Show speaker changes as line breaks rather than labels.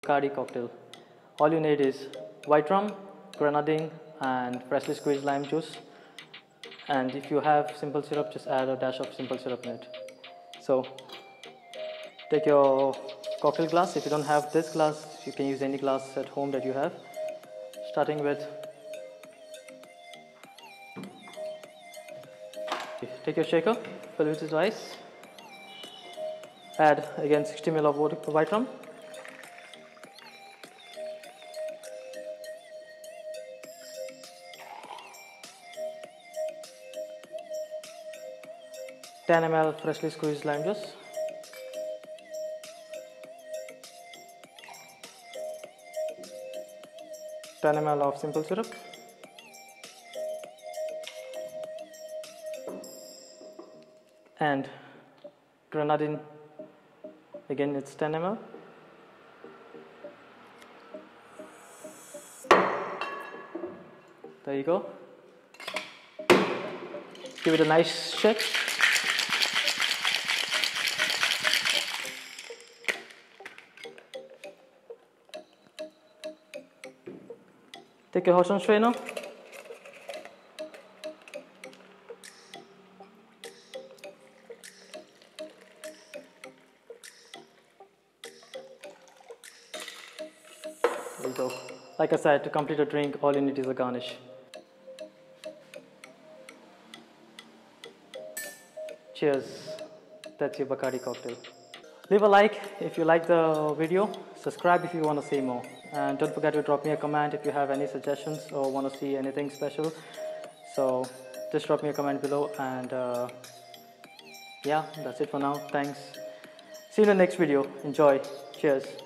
Bacardi cocktail. All you need is white rum, grenadine, and freshly squeezed lime juice. And if you have simple syrup, just add a dash of simple syrup in it. So take your cocktail glass. If you don't have this glass, you can use any glass at home that you have. Starting with, take your shaker, fill it with ice. Add again 60 ml of white rum. Ten ml freshly squeezed lime juice. Ten ml of simple syrup. And grenadine, again it's 10 ml. There you go. Give it a nice shake. Take your Hoshon strainer. There you go. Like I said, to complete a drink, all you need is a garnish. Cheers. That's your Bacardi cocktail. Leave a like if you like the video. Subscribe if you want to see more. And don't forget to drop me a comment if you have any suggestions or want to see anything special. So just drop me a comment below. And yeah, that's it for now. Thanks. See you in the next video. Enjoy. Cheers.